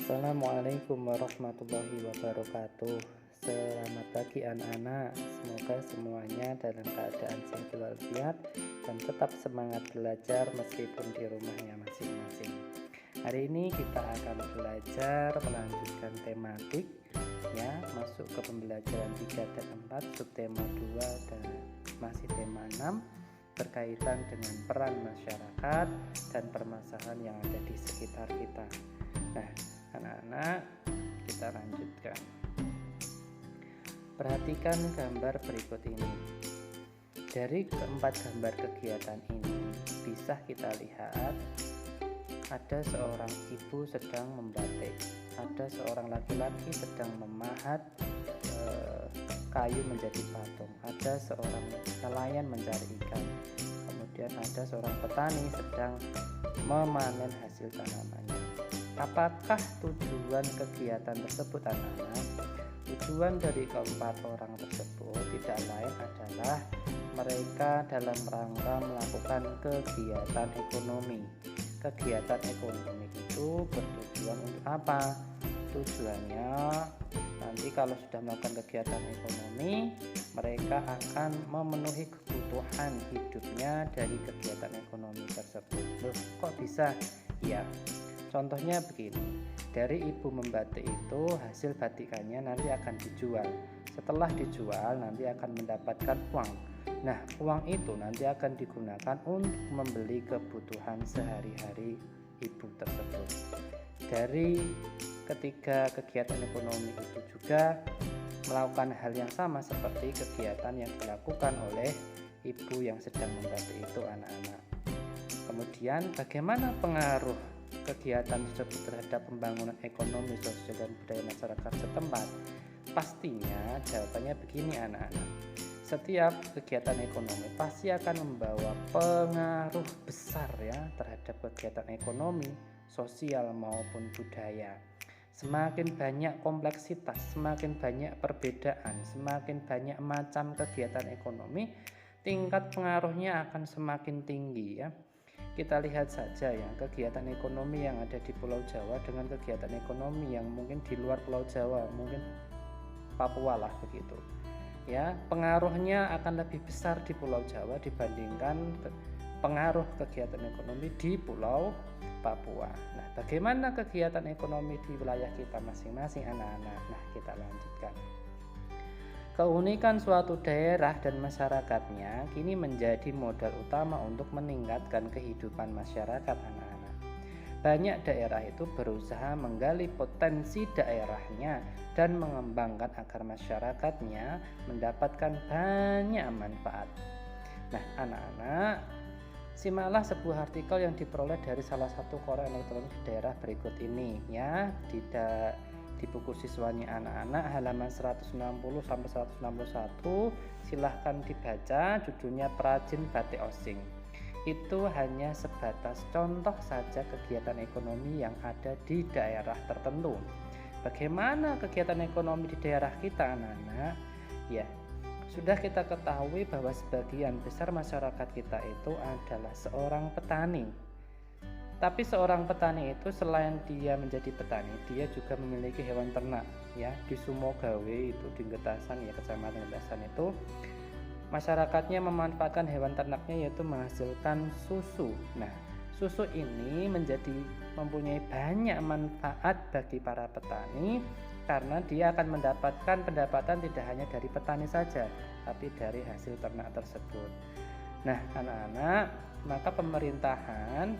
Assalamualaikum warahmatullahi wabarakatuh. Selamat pagi anak-anak. Semoga semuanya dalam keadaan sehat walafiat dan tetap semangat belajar meskipun di rumahnya masing-masing. Hari ini kita akan belajar melanjutkan tematik ya, masuk ke pembelajaran 3 dan 4, subtema 2 dan masih tema 6 berkaitan dengan peran masyarakat dan permasalahan yang ada di sekitar kita. Nah, anak-anak, kita lanjutkan. Perhatikan gambar berikut ini. Dari keempat gambar kegiatan ini bisa kita lihat ada seorang ibu sedang membatik, ada seorang laki-laki sedang memahat kayu menjadi patung, ada seorang nelayan mencari ikan, kemudian ada seorang petani sedang memanen hasil tanamannya. Apakah tujuan kegiatan tersebut anak-anak? Tujuan dari keempat orang tersebut tidak lain adalah mereka dalam rangka melakukan kegiatan ekonomi. Kegiatan ekonomi itu bertujuan untuk apa? Tujuannya nanti kalau sudah melakukan kegiatan ekonomi, mereka akan memenuhi kebutuhan hidupnya dari kegiatan ekonomi tersebut. Loh, kok bisa? Ya, contohnya begini, dari ibu membatik itu hasil batikannya nanti akan dijual. Setelah dijual nanti akan mendapatkan uang. Nah, uang itu nanti akan digunakan untuk membeli kebutuhan sehari-hari ibu tersebut. Dari ketiga kegiatan ekonomi itu juga melakukan hal yang sama seperti kegiatan yang dilakukan oleh ibu yang sedang membatik itu anak-anak. Kemudian bagaimana pengaruh kegiatan tersebut terhadap pembangunan ekonomi, sosial, dan budaya masyarakat setempat? Pastinya jawabannya begini anak-anak. Setiap kegiatan ekonomi pasti akan membawa pengaruh besar ya terhadap kegiatan ekonomi, sosial maupun budaya. Semakin banyak kompleksitas, semakin banyak perbedaan, semakin banyak macam kegiatan ekonomi, tingkat pengaruhnya akan semakin tinggi ya. Kita lihat saja ya kegiatan ekonomi yang ada di Pulau Jawa dengan kegiatan ekonomi yang mungkin di luar Pulau Jawa, mungkin Papua lah begitu. Ya, pengaruhnya akan lebih besar di Pulau Jawa dibandingkan pengaruh kegiatan ekonomi di Pulau Papua. Nah, bagaimana kegiatan ekonomi di wilayah kita masing-masing anak-anak? Nah, kita lanjutkan. Keunikan suatu daerah dan masyarakatnya kini menjadi modal utama untuk meningkatkan kehidupan masyarakat anak-anak. Banyak daerah itu berusaha menggali potensi daerahnya dan mengembangkan agar masyarakatnya mendapatkan banyak manfaat. Nah, anak-anak, simaklah sebuah artikel yang diperoleh dari salah satu koran elektronik di daerah berikut ini ya, di buku siswanya anak-anak halaman 160 sampai 161. Silahkan dibaca, judulnya Perajin Batik Osing. Itu hanya sebatas contoh saja kegiatan ekonomi yang ada di daerah tertentu. Bagaimana kegiatan ekonomi di daerah kita anak-anak? Ya, sudah kita ketahui bahwa sebagian besar masyarakat kita itu adalah seorang petani. Tapi seorang petani itu selain dia menjadi petani, dia juga memiliki hewan ternak ya. Di Sumogawe itu di Getasan ya, Kecamatan Getasan itu masyarakatnya memanfaatkan hewan ternaknya yaitu menghasilkan susu. Nah, susu ini mempunyai banyak manfaat bagi para petani karena dia akan mendapatkan pendapatan tidak hanya dari petani saja, tapi dari hasil ternak tersebut. Nah, anak-anak, maka pemerintahan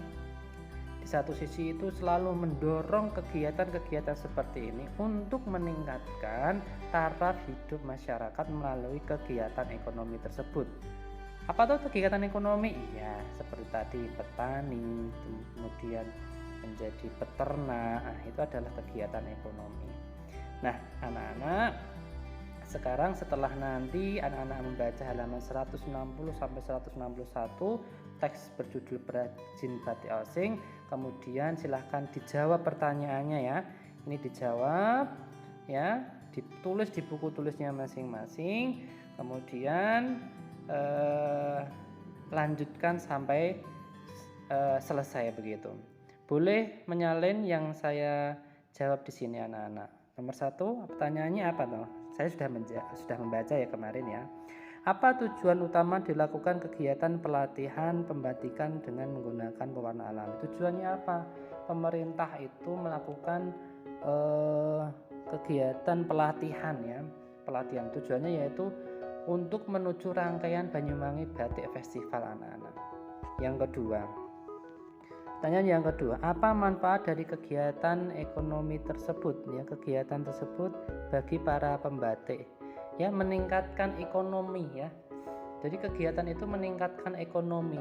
di satu sisi itu selalu mendorong kegiatan-kegiatan seperti ini untuk meningkatkan taraf hidup masyarakat melalui kegiatan ekonomi tersebut. Apa tuh kegiatan ekonomi? Iya, seperti tadi petani, kemudian menjadi peternak. Nah, itu adalah kegiatan ekonomi. Nah, anak-anak, sekarang setelah nanti anak-anak membaca halaman 160 sampai 161 teks berjudul Perajin Batik Osing, kemudian silahkan dijawab pertanyaannya ya. Ini dijawab ya, ditulis di buku tulisnya masing-masing, kemudian lanjutkan sampai selesai begitu. Boleh menyalin yang saya Jawab di sini anak-anak. Nomor 1, pertanyaannya apa toh? Saya sudah membaca ya kemarin ya. Apa tujuan utama dilakukan kegiatan pelatihan pembatikan dengan menggunakan pewarna alami? Tujuannya apa? Pemerintah itu melakukan kegiatan pelatihan ya. Pelatihan tujuannya yaitu untuk menuju rangkaian Banyuwangi Batik Festival anak-anak. Yang kedua, pertanyaan yang kedua, apa manfaat dari kegiatan ekonomi tersebut? Ya, kegiatan tersebut bagi para pembatik, ya, meningkatkan ekonomi ya. Jadi kegiatan itu meningkatkan ekonomi,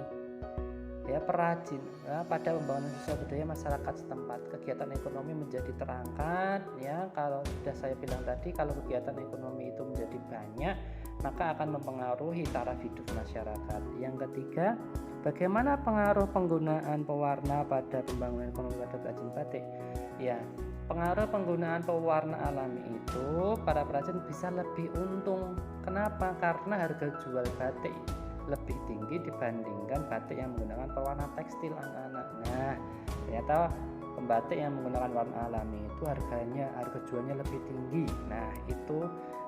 ya, perajin ya, pada pembangunan sosial budaya masyarakat setempat. Kegiatan ekonomi menjadi terangkat, ya. Kalau sudah saya bilang tadi, kalau kegiatan ekonomi itu menjadi banyak, maka akan mempengaruhi taraf hidup masyarakat. Yang ketiga, bagaimana pengaruh penggunaan pewarna pada pembangunan ekonomi pada perajin batik? Ya, pengaruh penggunaan pewarna alami itu para perajin bisa lebih untung. Kenapa? Karena harga jual batik lebih tinggi dibandingkan batik yang menggunakan pewarna tekstil anak-anak. Nah, ternyata pembatik yang menggunakan warna alami itu harga jualnya lebih tinggi. Nah, itu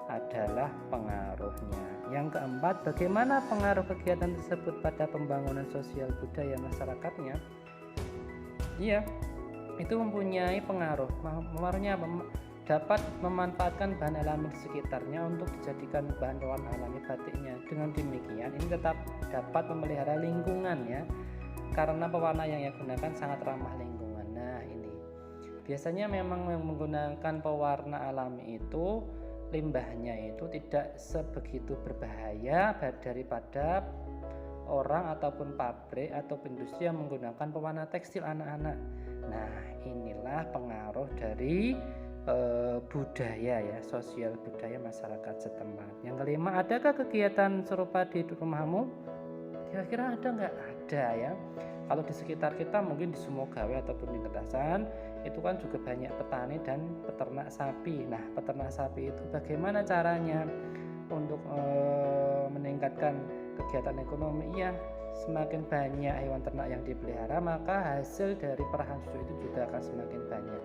adalah pengaruhnya. Yang keempat, bagaimana pengaruh kegiatan tersebut pada pembangunan sosial budaya masyarakatnya? Iya, itu mempunyai pengaruh. Pengaruhnya dapat memanfaatkan bahan alami di sekitarnya untuk dijadikan bahan pewarna alami batiknya. Dengan demikian, ini tetap dapat memelihara lingkungan ya, karena pewarna yang ia gunakan sangat ramah lingkungan. Nah, ini biasanya memang yang menggunakan pewarna alami itu limbahnya itu tidak sebegitu berbahaya daripada orang ataupun pabrik atau industri yang menggunakan pewarna tekstil anak-anak. Nah, inilah pengaruh dari budaya ya, sosial budaya masyarakat setempat. Yang kelima, adakah kegiatan serupa di rumahmu? Kira-kira ada nggak? Ada ya. Kalau di sekitar kita mungkin di Sumogawe ataupun di Ketasan itu kan juga banyak petani dan peternak sapi. Nah, peternak sapi itu bagaimana caranya untuk meningkatkan kegiatan ekonomi? Ya, semakin banyak hewan ternak yang dipelihara, maka hasil dari perahan susu itu juga akan semakin banyak.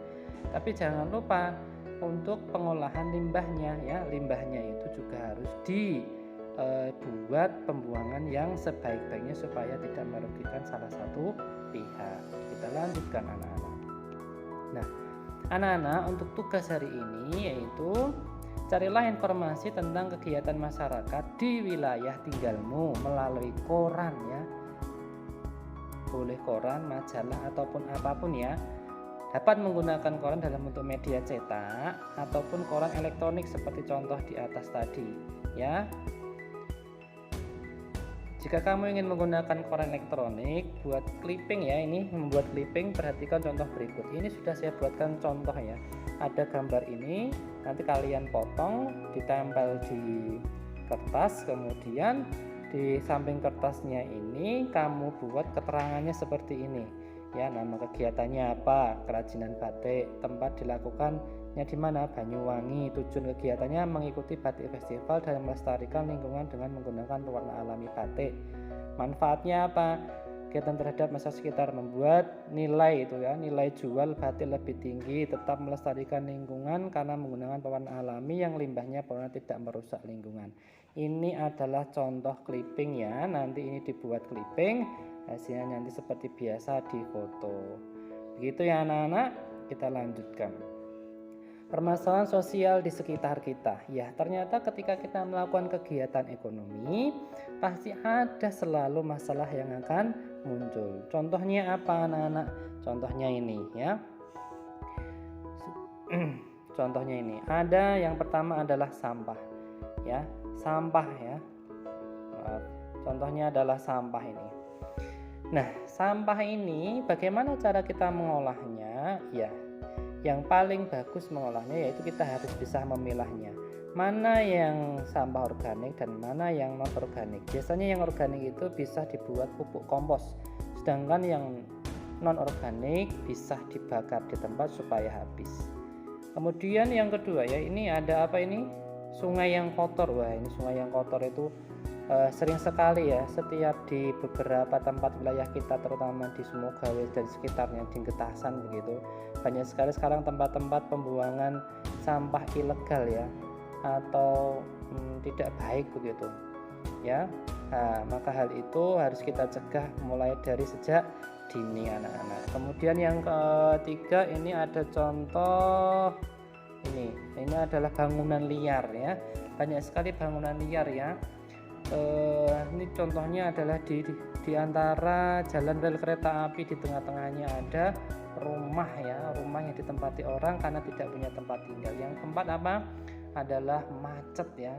Tapi jangan lupa untuk pengolahan limbahnya ya, limbahnya itu juga harus dibuat pembuangan yang sebaik-baiknya supaya tidak merugikan salah satu pihak. Kita lanjutkan anak-anak. Nah, anak-anak, untuk tugas hari ini yaitu carilah informasi tentang kegiatan masyarakat di wilayah tinggalmu melalui koran ya. Boleh koran, majalah ataupun apapun ya. Dapat menggunakan koran dalam bentuk media cetak ataupun koran elektronik seperti contoh di atas tadi ya. Jika kamu ingin menggunakan koran elektronik buat clipping ya, ini membuat clipping, perhatikan contoh berikut. Ini sudah saya buatkan contoh ya. Ada gambar ini, nanti kalian potong, ditempel di kertas, kemudian di samping kertasnya ini kamu buat keterangannya seperti ini. Ya, nama kegiatannya apa? Kerajinan batik. Tempat dilakukannya di mana? Banyuwangi. Tujuan kegiatannya mengikuti batik festival dan melestarikan lingkungan dengan menggunakan pewarna alami batik. Manfaatnya apa? Kegiatan terhadap masyarakat sekitar, membuat nilai itu ya, nilai jual batik lebih tinggi, tetap melestarikan lingkungan karena menggunakan pewarna alami yang limbahnya pewarna tidak merusak lingkungan. Ini adalah contoh clipping ya. Nanti ini dibuat clipping, hasilnya nanti seperti biasa di foto. Begitu ya anak-anak, kita lanjutkan. Permasalahan sosial di sekitar kita. Ya, ternyata ketika kita melakukan kegiatan ekonomi, pasti ada selalu masalah yang akan muncul. Contohnya apa anak-anak? Contohnya ini ya. Contohnya ini. Ada yang pertama adalah sampah. Ya, sampah ya. Contohnya adalah sampah ini. Nah, sampah ini bagaimana cara kita mengolahnya? Ya, yang paling bagus mengolahnya yaitu kita harus bisa memilahnya. Mana yang sampah organik dan mana yang non organik. Biasanya yang organik itu bisa dibuat pupuk kompos, sedangkan yang non organik bisa dibakar di tempat supaya habis. Kemudian yang kedua ya, ini ada apa ini? Sungai yang kotor. Wah, ini sungai yang kotor itu Sering sekali ya, setiap di beberapa tempat wilayah kita, terutama di Sumogawe dan sekitarnya, di Getasan begitu, banyak sekali sekarang tempat-tempat pembuangan sampah ilegal ya, atau tidak baik begitu ya. Nah, maka hal itu harus kita cegah mulai dari sejak dini anak-anak. Kemudian yang ketiga, ini ada contoh ini adalah bangunan liar ya. Banyak sekali bangunan liar ya. Ini contohnya adalah di antara jalan rel kereta api, di tengah-tengahnya ada rumah ya, rumah yang ditempati orang karena tidak punya tempat tinggal. Yang keempat apa? Adalah macet ya,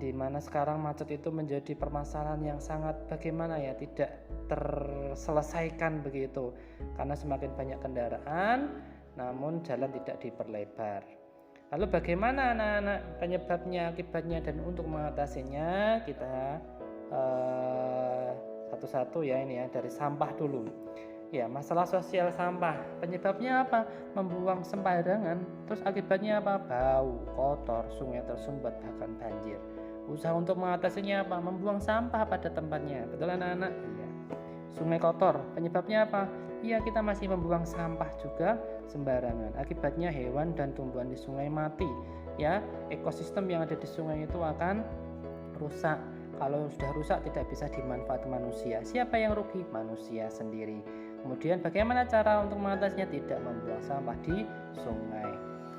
di mana sekarang macet itu menjadi permasalahan yang sangat bagaimana ya, tidak terselesaikan begitu, karena semakin banyak kendaraan namun jalan tidak diperlebar. Lalu bagaimana anak-anak penyebabnya, akibatnya, dan untuk mengatasinya? Kita satu-satu ya, ini ya, dari sampah dulu. Ya, masalah sosial sampah. Penyebabnya apa? Membuang sembarangan. Terus akibatnya apa? Bau, kotor, sungai tersumbat, bahkan banjir. Usaha untuk mengatasinya apa? Membuang sampah pada tempatnya. Betul anak-anak? Iya. Sungai kotor. Penyebabnya apa? Iya, kita masih membuang sampah juga sembarangan. Akibatnya hewan dan tumbuhan di sungai mati. Ya, ekosistem yang ada di sungai itu akan rusak. Kalau sudah rusak tidak bisa dimanfaatkan manusia. Siapa yang rugi? Manusia sendiri. Kemudian bagaimana cara untuk mengatasinya? Tidak membuang sampah di sungai.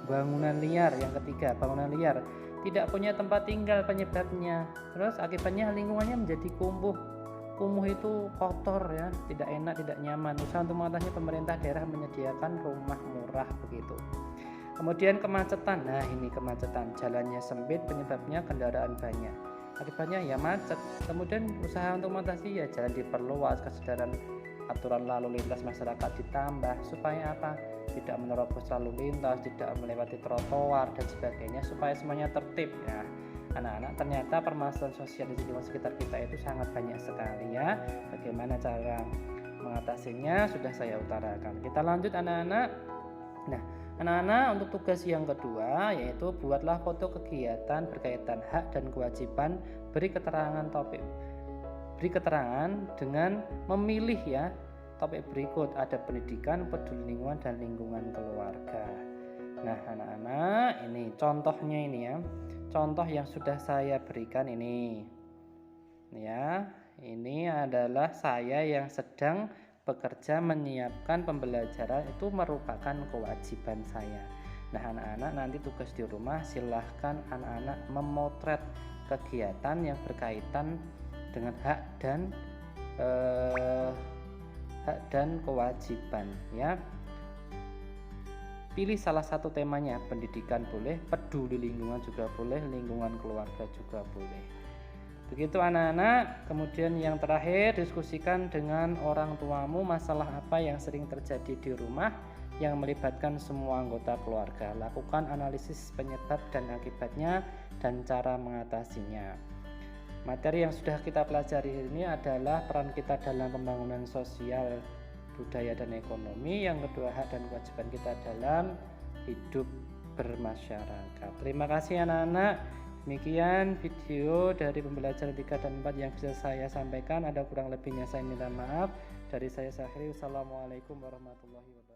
Bangunan liar, yang ketiga, bangunan liar. Tidak punya tempat tinggal penyebabnya. Terus akibatnya lingkungannya menjadi kumuh. Kumuh itu kotor ya, tidak enak, tidak nyaman. Usaha untuk mengatasinya, pemerintah daerah menyediakan rumah murah begitu. Kemudian kemacetan. Nah, ini kemacetan. Jalannya sempit, penyebabnya kendaraan banyak. Akibatnya ya macet. Kemudian usaha untuk mengatasi ya jalan diperluas, kesadaran aturan lalu lintas masyarakat ditambah supaya apa? Tidak menerobos lalu lintas, tidak melewati trotoar dan sebagainya, supaya semuanya tertib ya. Anak-anak, ternyata permasalahan sosial di lingkungan sekitar kita itu sangat banyak sekali ya. Bagaimana cara mengatasinya sudah saya utarakan. Kita lanjut anak-anak. Nah, anak-anak, untuk tugas yang kedua yaitu buatlah foto kegiatan berkaitan hak dan kewajiban. Beri keterangan dengan memilih ya topik berikut. Ada pendidikan, peduli lingkungan, dan lingkungan keluarga. Nah anak-anak, ini contohnya ini ya. Contoh yang sudah saya berikan ini ya. Ini adalah saya yang sedang bekerja menyiapkan pembelajaran, itu merupakan kewajiban saya. Nah anak-anak, nanti tugas di rumah silahkan anak-anak memotret kegiatan yang berkaitan dengan hak dan kewajiban ya. Pilih salah satu temanya, pendidikan boleh, peduli lingkungan juga boleh, lingkungan keluarga juga boleh. Begitu anak-anak. Kemudian yang terakhir, diskusikan dengan orang tuamu masalah apa yang sering terjadi di rumah yang melibatkan semua anggota keluarga. Lakukan analisis penyebab dan akibatnya dan cara mengatasinya. Materi yang sudah kita pelajari ini adalah peran kita dalam pembangunan sosial, budaya, dan ekonomi. Yang kedua, hak dan kewajiban kita dalam hidup bermasyarakat. Terima kasih anak-anak. Demikian video dari pembelajaran 3 dan 4 yang bisa saya sampaikan. Ada kurang lebihnya saya minta maaf. Dari saya Syahri. Wassalamualaikum warahmatullahi wabarakatuh.